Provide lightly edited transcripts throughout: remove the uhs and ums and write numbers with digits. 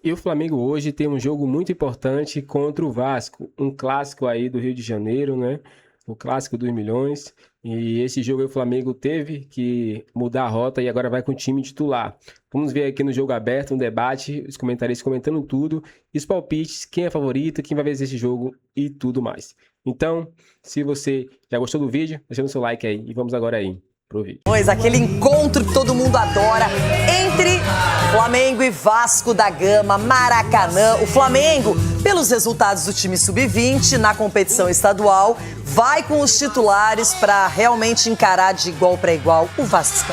E o Flamengo hoje tem um jogo muito importante contra o Vasco, um clássico aí do Rio de Janeiro, né? O clássico dos milhões. E esse jogo aí o Flamengo teve que mudar a rota e agora vai com o time titular. Vamos ver aqui no jogo aberto, um debate, os comentaristas comentando tudo, e os palpites, quem é favorito, quem vai vencer esse jogo e tudo mais. Então, se você já gostou do vídeo, deixa o seu like aí e vamos agora aí pro vídeo. Aquele encontro que todo mundo adora entre Flamengo e Vasco da Gama, Maracanã. O Flamengo, pelos resultados do time sub-20 na competição estadual, vai com os titulares para realmente encarar de igual para igual o Vasco.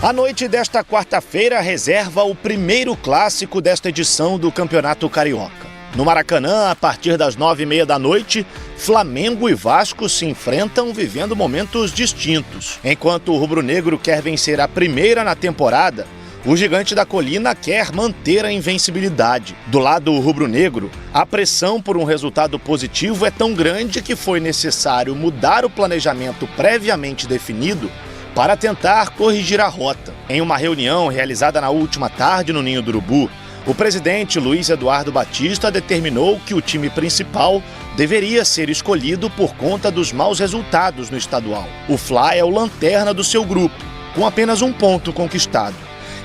A noite desta quarta-feira reserva o primeiro clássico desta edição do Campeonato Carioca. No Maracanã, a partir das 9h30 da noite, Flamengo e Vasco se enfrentam vivendo momentos distintos. Enquanto o rubro-negro quer vencer a primeira na temporada, o Gigante da Colina quer manter a invencibilidade. Do lado rubro-negro, a pressão por um resultado positivo é tão grande que foi necessário mudar o planejamento previamente definido para tentar corrigir a rota. Em uma reunião realizada na última tarde no Ninho do Urubu, o presidente Luiz Eduardo Batista determinou que o time principal deveria ser escolhido por conta dos maus resultados no estadual. O Fla é o lanterna do seu grupo, com apenas um ponto conquistado.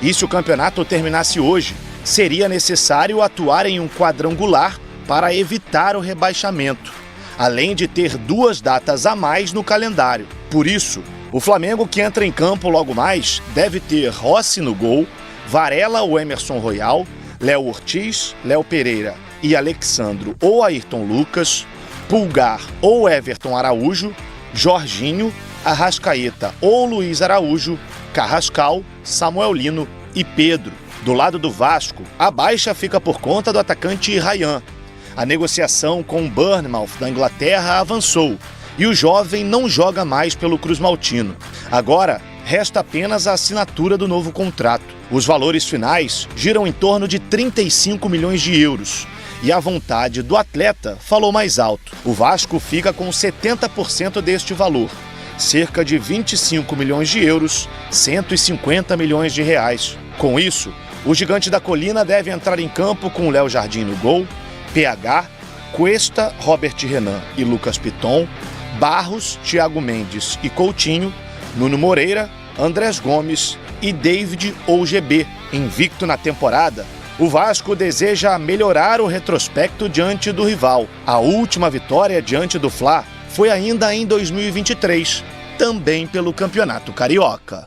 E se o campeonato terminasse hoje, seria necessário atuar em um quadrangular para evitar o rebaixamento, além de ter 2 datas a mais no calendário. Por isso, o Flamengo, que entra em campo logo mais, deve ter Rossi no gol, Varela ou Emerson Royal, Léo Ortiz, Léo Pereira e Alexandro ou Ayrton Lucas, Pulgar ou Everton Araújo, Jorginho, Arrascaeta ou Luiz Araújo, Carrascal, Samuel Lino e Pedro. Do lado do Vasco, a baixa fica por conta do atacante Ryan. A negociação com o Bournemouth da Inglaterra avançou e o jovem não joga mais pelo Cruz Maltino. Agora, resta apenas a assinatura do novo contrato. Os valores finais giram em torno de 35 milhões de euros. E a vontade do atleta falou mais alto. O Vasco fica com 70% deste valor, cerca de 25 milhões de euros, 150 milhões de reais. Com isso, o Gigante da Colina deve entrar em campo com Léo Jardim no gol, PH, Cuesta, Robert Renan e Lucas Piton, Barros, Thiago Mendes e Coutinho, Nuno Moreira, Andrés Gomes e David ou GB. Invicto na temporada, o Vasco deseja melhorar o retrospecto diante do rival. A última vitória diante do Fla foi ainda em 2023, também pelo Campeonato Carioca.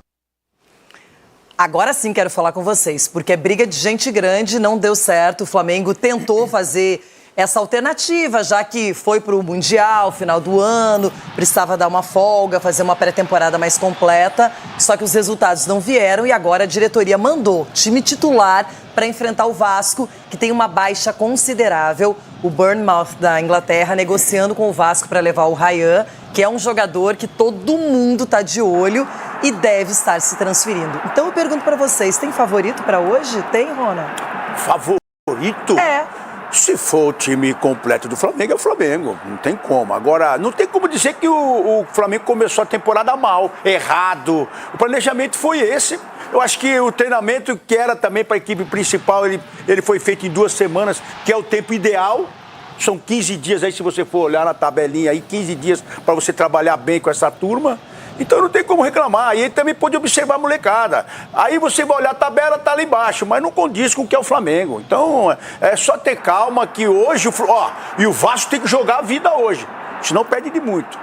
Agora sim quero falar com vocês, porque é briga de gente grande, não deu certo. O Flamengo tentou fazer essa alternativa, já que foi para o Mundial, final do ano, precisava dar uma folga, fazer uma pré-temporada mais completa, só que os resultados não vieram e agora a diretoria mandou time titular para enfrentar o Vasco, que tem uma baixa considerável. O Bournemouth da Inglaterra negociando com o Vasco para levar o Ryan, que é um jogador que todo mundo está de olho e deve estar se transferindo. Então eu pergunto para vocês, tem favorito para hoje? Tem, Rona? Favorito? É. Se for o time completo do Flamengo, é o Flamengo. Não tem como. Agora, não tem como dizer que o Flamengo começou a temporada mal, errado. O planejamento foi esse. Eu acho que o treinamento que era também para a equipe principal, ele foi feito em 2 semanas, que é o tempo ideal. São 15 dias aí, se você for olhar na tabelinha aí, 15 dias para você trabalhar bem com essa turma. Então não tem como reclamar. E ele também pode observar a molecada. Aí você vai olhar a tabela, tá lá embaixo, mas não condiz com o que é o Flamengo. Então é só ter calma que hoje, e o Vasco tem que jogar a vida hoje, senão perde de muito.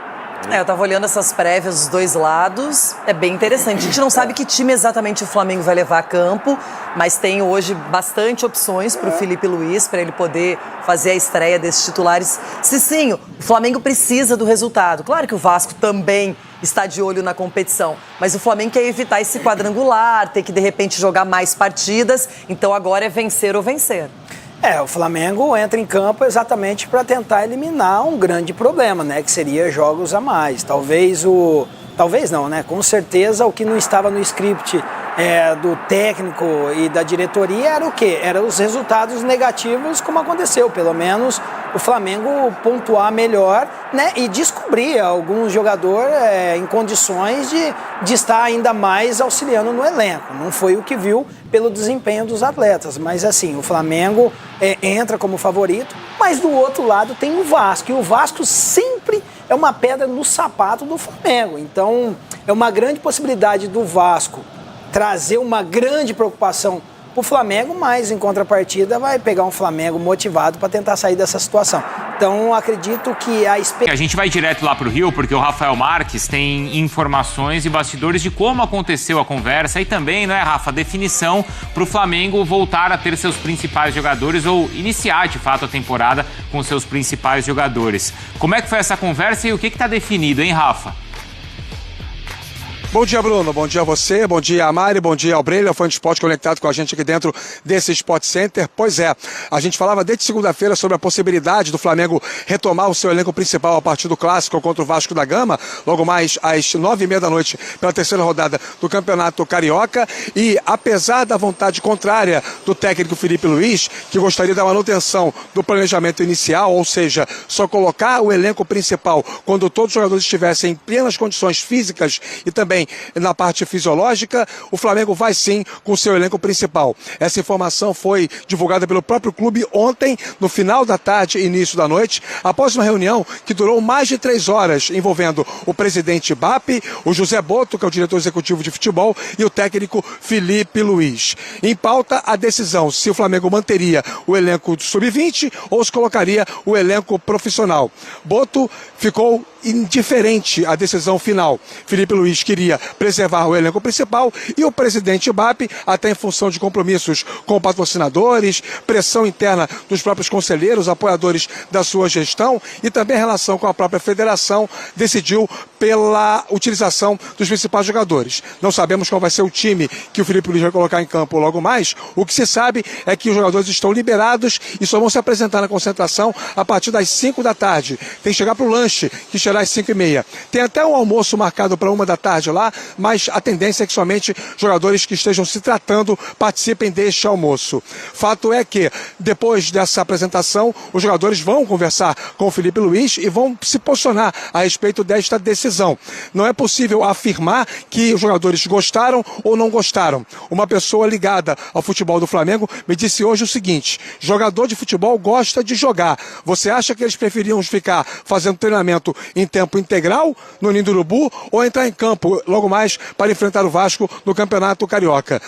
Eu tava olhando essas prévias dos dois lados, é bem interessante. A gente não sabe que time exatamente o Flamengo vai levar a campo, mas tem hoje bastante opções para o Felipe Luiz, para ele poder fazer a estreia desses titulares. Cicinho, o Flamengo precisa do resultado. Claro que o Vasco também está de olho na competição, mas o Flamengo quer evitar esse quadrangular, ter que de repente jogar mais partidas, então agora é vencer ou vencer. O Flamengo entra em campo exatamente para tentar eliminar um grande problema, né? Que seria jogos a mais. Talvez não, né? Com certeza o que não estava no script do técnico e da diretoria era o quê? Eram os resultados negativos, como aconteceu, pelo menos o Flamengo pontuar melhor, né, e descobrir algum jogador em condições de estar ainda mais auxiliando no elenco. Não foi o que viu pelo desempenho dos atletas, mas assim, o Flamengo entra como favorito, mas do outro lado tem o Vasco, e o Vasco sempre é uma pedra no sapato do Flamengo. Então, é uma grande possibilidade do Vasco trazer uma grande preocupação para o Flamengo, mas em contrapartida vai pegar um Flamengo motivado para tentar sair dessa situação. Então, acredito que a gente vai direto lá para o Rio, porque o Rafael Marques tem informações e bastidores de como aconteceu a conversa e também, não é, Rafa, a definição para o Flamengo voltar a ter seus principais jogadores ou iniciar, de fato, a temporada com seus principais jogadores. Como é que foi essa conversa e o que está definido, hein, Rafa? Bom dia, Bruno. Bom dia a você, bom dia a Mari, bom dia ao Breila, fã de esporte conectado com a gente aqui dentro desse Sport Center. Pois é, a gente falava desde segunda-feira sobre a possibilidade do Flamengo retomar o seu elenco principal a partir do Clássico contra o Vasco da Gama, logo mais às 9h30 da noite, pela terceira rodada do Campeonato Carioca. E apesar da vontade contrária do técnico Felipe Luiz, que gostaria da manutenção do planejamento inicial, ou seja, só colocar o elenco principal quando todos os jogadores estivessem em plenas condições físicas e também na parte fisiológica, o Flamengo vai sim com o seu elenco principal. Essa informação foi divulgada pelo próprio clube ontem, no final da tarde e início da noite, após uma reunião que durou mais de 3 horas, envolvendo o presidente BAP, o José Boto, que é o diretor executivo de futebol, e o técnico Felipe Luiz. Em pauta, a decisão se o Flamengo manteria o elenco do sub-20 ou se colocaria o elenco profissional. Boto ficou indiferente à decisão final. Felipe Luiz queria preservar o elenco principal e o presidente BAP, até em função de compromissos com patrocinadores, pressão interna dos próprios conselheiros, apoiadores da sua gestão e também em relação com a própria federação, decidiu pela utilização dos principais jogadores. Não sabemos qual vai ser o time que o Felipe Luiz vai colocar em campo logo mais. O que se sabe é que os jogadores estão liberados e só vão se apresentar na concentração a partir das 5 da tarde. Tem que chegar para o lanche, que será às 5h30. Tem até um almoço marcado para 1 da tarde lá, mas a tendência é que somente jogadores que estejam se tratando participem deste almoço. Fato é que, depois dessa apresentação, os jogadores vão conversar com o Felipe Luiz e vão se posicionar a respeito desta decisão. Não é possível afirmar que os jogadores gostaram ou não gostaram. Uma pessoa ligada ao futebol do Flamengo me disse hoje o seguinte: jogador de futebol gosta de jogar. Você acha que eles preferiam ficar fazendo treinamento em tempo integral no Ninho do Urubu ou entrar em campo logo mais para enfrentar o Vasco no Campeonato Carioca?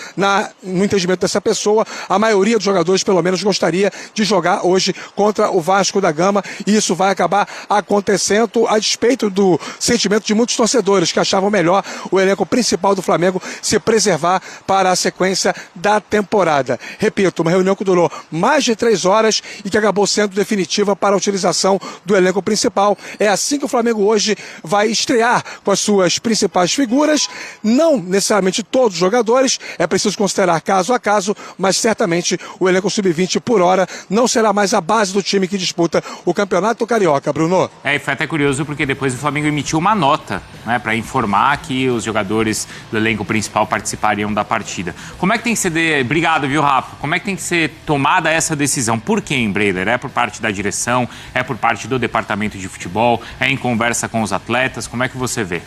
No entendimento dessa pessoa, a maioria dos jogadores pelo menos gostaria de jogar hoje contra o Vasco da Gama, e isso vai acabar acontecendo a despeito do sentimento de muitos torcedores que achavam melhor o elenco principal do Flamengo se preservar para a sequência da temporada. Repito, uma reunião que durou mais de 3 horas e que acabou sendo definitiva para a utilização do elenco principal. É assim que o Flamengo hoje vai estrear com as suas principais figuras, não necessariamente todos os jogadores, é preciso considerar caso a caso, mas certamente o elenco sub-20 por hora não será mais a base do time que disputa o Campeonato Carioca, Bruno. E foi até curioso porque depois o Flamengo emitiu uma nota, né, para informar que os jogadores do elenco principal participariam da partida. Como é que tem que ser... Obrigado, viu, Rafa? Como é que tem que ser tomada essa decisão? Por quem, Breiler? É por parte da direção? É por parte do departamento de futebol? É em conversa com os atletas? Como é que você vê?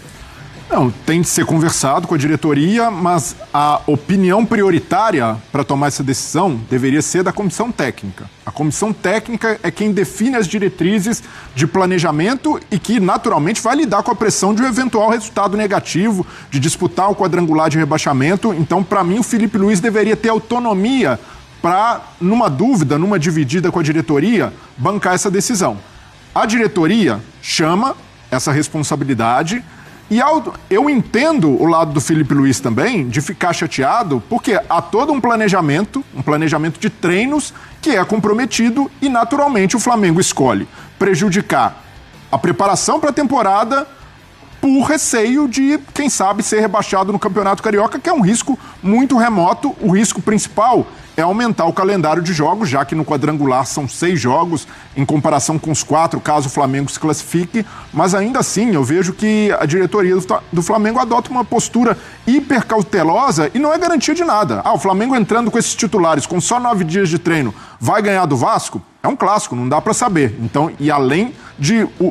Não, tem de ser conversado com a diretoria, mas a opinião prioritária para tomar essa decisão deveria ser da comissão técnica. A comissão técnica é quem define as diretrizes de planejamento e que, naturalmente, vai lidar com a pressão de um eventual resultado negativo, de disputar o quadrangular de rebaixamento. Então, para mim, o Felipe Luiz deveria ter autonomia para, numa dúvida, numa dividida com a diretoria, bancar essa decisão. A diretoria chama essa responsabilidade. E eu entendo o lado do Felipe Luiz também, de ficar chateado, porque há todo um planejamento de treinos que é comprometido e, naturalmente, o Flamengo escolhe prejudicar a preparação para a temporada por receio de, quem sabe, ser rebaixado no Campeonato Carioca, que é um risco muito remoto. O risco principal é aumentar o calendário de jogos, já que no quadrangular são 6 jogos, em comparação com os 4, caso o Flamengo se classifique. Mas ainda assim, eu vejo que a diretoria do Flamengo adota uma postura hiper cautelosa e não é garantia de nada. O Flamengo entrando com esses titulares, com só 9 dias de treino, vai ganhar do Vasco? É um clássico, não dá para saber. Então, e além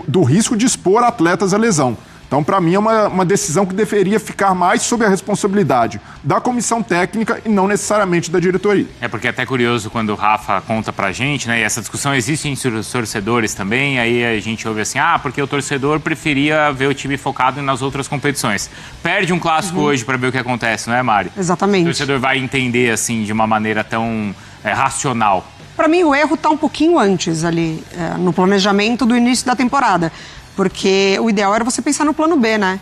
do risco de expor atletas à lesão. Então, para mim, é uma decisão que deveria ficar mais sob a responsabilidade da comissão técnica e não necessariamente da diretoria. É porque é até curioso quando o Rafa conta pra gente, né? E essa discussão existe entre os torcedores também, aí a gente ouve assim, porque o torcedor preferia ver o time focado nas outras competições. Perde um clássico hoje para ver o que acontece, não é, Mari? Exatamente. O torcedor vai entender, assim, de uma maneira tão racional. Para mim, o erro está um pouquinho antes ali, no planejamento do início da temporada. Porque o ideal era você pensar no plano B, né?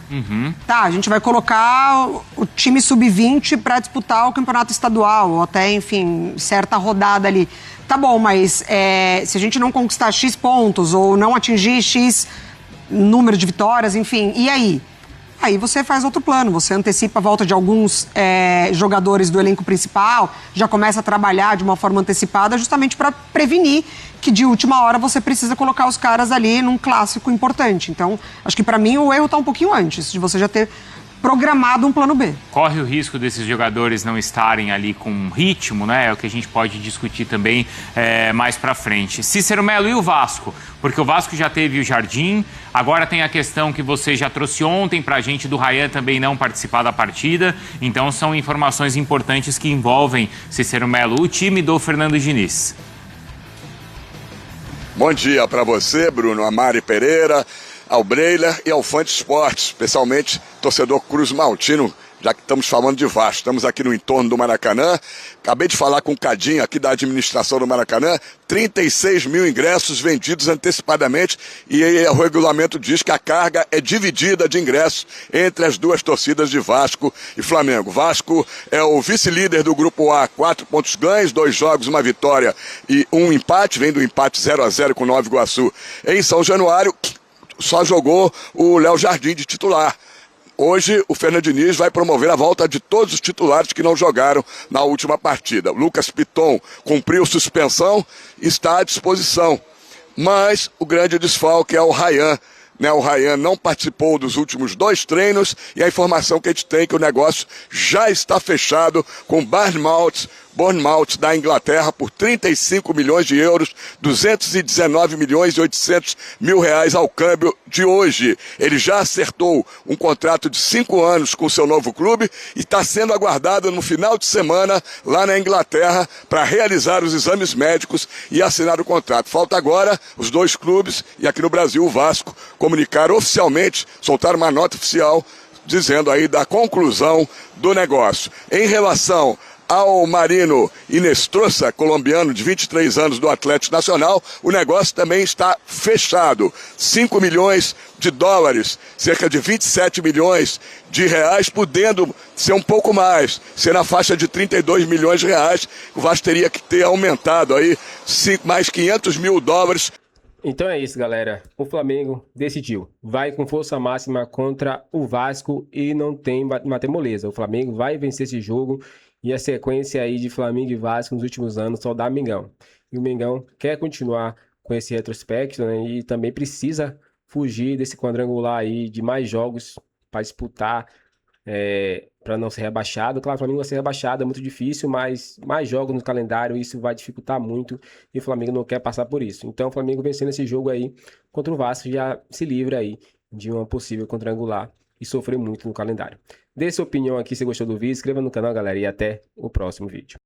Tá, a gente vai colocar o time sub-20 para disputar o campeonato estadual, ou até, enfim, certa rodada ali. Tá bom, mas se a gente não conquistar X pontos, ou não atingir X número de vitórias, enfim, e aí? Aí você faz outro plano, você antecipa a volta de alguns jogadores do elenco principal, já começa a trabalhar de uma forma antecipada justamente para prevenir que de última hora você precisa colocar os caras ali num clássico importante. Então, acho que para mim o erro está um pouquinho antes, de você já ter programado um plano B. Corre o risco desses jogadores não estarem ali com ritmo, né? É o que a gente pode discutir também mais pra frente. Cícero Melo e o Vasco? Porque o Vasco já teve o Jardim, agora tem a questão que você já trouxe ontem pra gente do Ryan também não participar da partida. Então são informações importantes que envolvem, Cícero Melo, o time do Fernando Diniz. Bom dia para você, Bruno, a Mari Pereira, ao Breiler e ao Fante Esportes, especialmente torcedor Cruz Maltino, já que estamos falando de Vasco. Estamos aqui no entorno do Maracanã. Acabei de falar com o Cadinho aqui da administração do Maracanã. 36 mil ingressos vendidos antecipadamente e o regulamento diz que a carga é dividida de ingressos entre as duas torcidas de Vasco e Flamengo. Vasco é o vice-líder do Grupo A, 4 pontos ganhos, 2 jogos, 1 vitória e 1 empate. Vem do empate 0-0 com o Nova Iguaçu em São Januário. Só jogou o Léo Jardim de titular. Hoje, o Fernando Diniz vai promover a volta de todos os titulares que não jogaram na última partida. O Lucas Piton cumpriu suspensão e está à disposição. Mas o grande desfalque é o Ryan. O Ryan não participou dos últimos 2 treinos e a informação que a gente tem é que o negócio já está fechado com o Bournemouth da Inglaterra por 35 milhões de euros, 219 milhões e 800 mil reais ao câmbio de hoje. Ele já acertou um contrato de 5 anos com o seu novo clube e está sendo aguardado no final de semana lá na Inglaterra para realizar os exames médicos e assinar o contrato. Falta agora os 2 clubes e aqui no Brasil o Vasco comunicar oficialmente, soltar uma nota oficial dizendo aí da conclusão do negócio. Em relação ao Marino Inestrosa, colombiano de 23 anos do Atlético Nacional, o negócio também está fechado. 5 milhões de dólares, cerca de 27 milhões de reais, podendo ser um pouco mais, ser na faixa de 32 milhões de reais. O Vasco teria que ter aumentado aí mais 500 mil dólares. Então é isso, galera. O Flamengo decidiu. Vai com força máxima contra o Vasco e não tem moleza. O Flamengo vai vencer esse jogo e a sequência aí de Flamengo e Vasco nos últimos anos só dá Mengão. E o Mengão quer continuar com esse retrospecto, né? E também precisa fugir desse quadrangular aí de mais jogos para disputar, para não ser rebaixado. Claro, o Flamengo vai ser rebaixado, é muito difícil, mas mais jogos no calendário, isso vai dificultar muito e o Flamengo não quer passar por isso. Então o Flamengo vencendo esse jogo aí contra o Vasco já se livra aí de uma possível quadrangular e sofrer muito no calendário. Dê sua opinião aqui se gostou do vídeo, inscreva no canal, galera, e até o próximo vídeo.